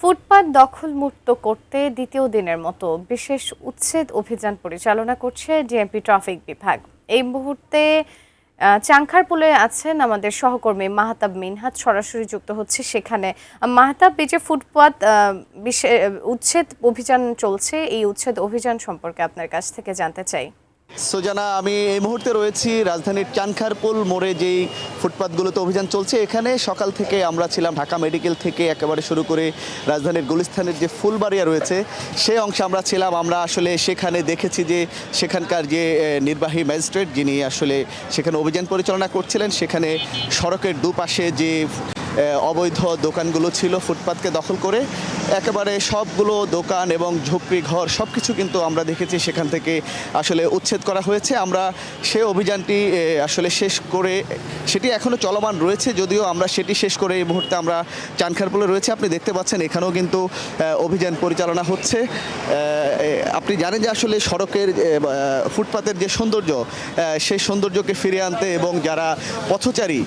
ফুটপাত দখলমুক্ত করতে দ্বিতীয় দিনের মতো বিশেষ উচ্ছেদ অভিযান পরিচালনা করছে ডিএমপি ট্রাফিক বিভাগ। এই মুহূর্তে চাংখারপুলে আছেন আমাদের সহকর্মী মাহতাব মিনহাজ, সরাসরি যুক্ত হচ্ছে সেখানে। মাহতাব, এই যে ফুটপাত উচ্ছেদ অভিযান চলছে, এই উচ্ছেদ অভিযান সম্পর্কে আপনার কাছ থেকে জানতে চাই। সুজানা, আমি এই মুহূর্তে রয়েছি রাজধানীর চানখারপুল মোড়ে যেই ফুটপাতগুলোতে অভিযান চলছে। এখানে সকাল থেকে আমরা ছিলাম ঢাকা মেডিকেল থেকে একেবারে শুরু করে রাজধানীর গুলিস্তানের যে ফুলবাড়িয়া রয়েছে সেই অংশে আমরা ছিলাম। আমরা আসলে সেখানে দেখেছি যে সেখানকার যে নির্বাহী ম্যাজিস্ট্রেট যিনি আসলে সেখানে অভিযান পরিচালনা করছিলেন, সেখানে সড়কের দুপাশে যে অবৈধ দোকানগুলো ছিল ফুটপাতকে দখল করে একেবারে সবগুলো দোকান এবং ঝুপড়ি ঘর সব কিছু কিন্তু আমরা দেখেছি সেখান থেকে আসলে উচ্ছেদ করা হয়েছে। আমরা সেই অভিযানটি আসলে শেষ করে, সেটি এখনও চলমান রয়েছে, যদিও আমরা সেটি শেষ করে এই মুহূর্তে আমরা চানখারপুলে রয়েছে। আপনি দেখতে পাচ্ছেন এখানেও কিন্তু অভিযান পরিচালনা হচ্ছে। আপনি জানেন যে আসলে সড়কের ফুটপাতের যে সৌন্দর্য, সেই সৌন্দর্যকে ফিরিয়ে আনতে এবং যারা পথচারী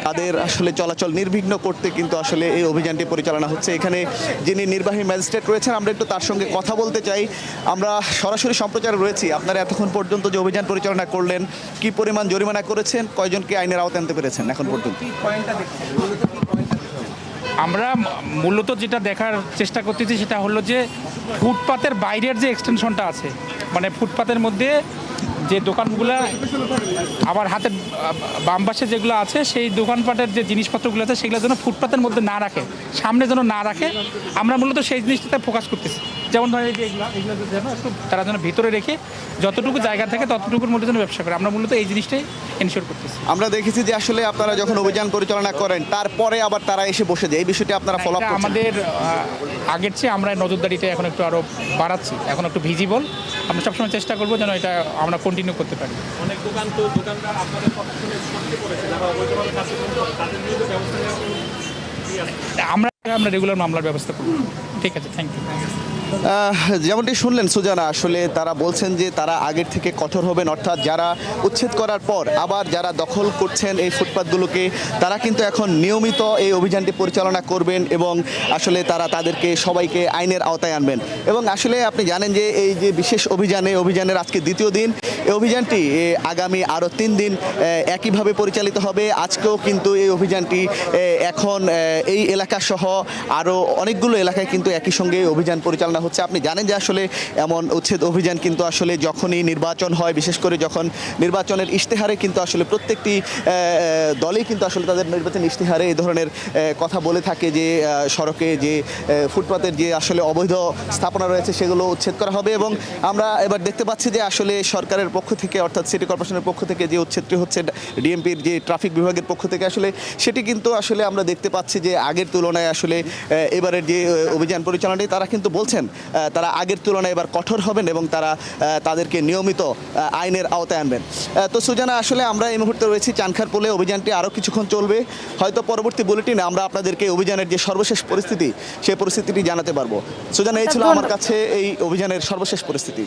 তাদের আসলে চলাচল নির্বিঘ্ন করতে কিন্তু আসলে এই অভিযানটি পরিচালনা হচ্ছে। এখানে যিনি নির্বাহী ম্যাজিস্ট্রেট রয়েছেন, আমরা একটু তার সঙ্গে কথা বলতে চাই। আমরা সরাসরি সম্প্রচারে রয়েছি। আপনারা এতক্ষণ পর্যন্ত যে অভিযান পরিচালনা করলেন, কি পরিমাণ জরিমানা করেছেন, কয়জনকে আইনের আওতায় আনতে পেরেছেন এখন পর্যন্ত? আমরা মূলত যেটা দেখার চেষ্টা করতেছি সেটা হলো যে ফুটপাতের বাইরের যে এক্সটেনশনটা আছে, মানে ফুটপাতের মধ্যে যে দোকানগুলো আবার হাতের বাম পাশে যেগুলো আছে, সেই দোকানপাটের যে জিনিসপত্রগুলো আছে সেগুলো যেন ফুটপাতের মধ্যে না রাখে, সামনে যেন না রাখে। আমরা মূলত সেই জিনিসটাতে ফোকাস করতেছি। যেমন ধরেন এই যে এগুলো যেন একটু তারা যেন ভিতরে রেখে যতটুকু জায়গা থাকে ততটুকুর মধ্যে যেন ব্যবসা করে, আমরা মূলত এই জিনিসটাই এনশিওর করতেছি। আমরা দেখেছি যে আসলে আপনারা যখন অভিযান পরিচালনা করেন তারপরে আবার তারা এসে বসে যায়, এই বিষয়টি আপনারা ফলো আপ করছেন? আমাদের আগের চেয়ে আমরা নজরদারিটা এখন একটু আরও বাড়াচ্ছি, এখন একটু ভিজিবল। আমরা সবসময় চেষ্টা করবো যেন এটা আমরা কন্টিনিউ করতে পারি। অনেক দোকানদার আপনাদের আমরা রেগুলার মামলার ব্যবস্থা করব। ঠিক আছে, থ্যাংক ইউ। যেমনটি শুনলেন সুজানা, আসলে তারা বলছেন যে তারা আগের থেকে কঠোর হবেন, অর্থাৎ যারা উচ্ছেদ করার পর আবার যারা দখল করছেন এই ফুটপাতগুলোকে, তারা কিন্তু এখন নিয়মিত এই অভিযানটি পরিচালনা করবেন এবং আসলে তারা তাদেরকে সবাইকে আইনের আওতায় আনবেন। এবং আসলে আপনি জানেন যে এই যে বিশেষ অভিযানের আজকে দ্বিতীয় দিন, এই অভিযানটি আগামী আরও 3 দিন একইভাবে পরিচালিত হবে। আজকেও কিন্তু এই অভিযানটি এখন এই এলাকাসহ আরও অনেকগুলো এলাকায় কিন্তু একই সঙ্গে অভিযান পরিচালনা হচ্ছে। আপনি জানেন যে আসলে এমন উচ্ছেদ অভিযান কিন্তু আসলে যখনই নির্বাচন হয়, বিশেষ করে যখন নির্বাচনের ইশতেহারে কিন্তু আসলে প্রত্যেকটি দলেই কিন্তু আসলে তাদের নির্বাচন ইশতেহারে এই ধরনের কথা বলে থাকে যে সড়কে যে ফুটপাতের যে আসলে অবৈধ স্থাপনা রয়েছে সেগুলো উচ্ছেদ করা হবে। এবং আমরা এবার দেখতে পাচ্ছি যে আসলে সরকারের পক্ষ থেকে, অর্থাৎ সিটি কর্পোরেশনের পক্ষ থেকে যে উচ্ছেদটি হচ্ছে ডিএমপির যে ট্রাফিক বিভাগের পক্ষ থেকে, আসলে সেটি কিন্তু আসলে আমরা দেখতে পাচ্ছি যে আগের তুলনায় আসলে এবারের যে অভিযান পরিচালনাটি তারা কিন্তু বলছেন তারা আগের তুলনায় এবার কঠোর হবেন এবং তারা তাদেরকে নিয়মিত আইনের আওতায় আনবেন। তো সুজানা, আসলে আমরা এই মুহূর্তে রয়েছি চানখারপুলে। অভিযানটি আরও কিছুক্ষণ চলবে, হয়তো পরবর্তী বুলেটিনে আমরা আপনাদেরকে অভিযানের যে সর্বশেষ পরিস্থিতি সেই পরিস্থিতিটি জানাতে পারবো। সুজানা, এই ছিল আমার কাছে এই অভিযানের সর্বশেষ পরিস্থিতি।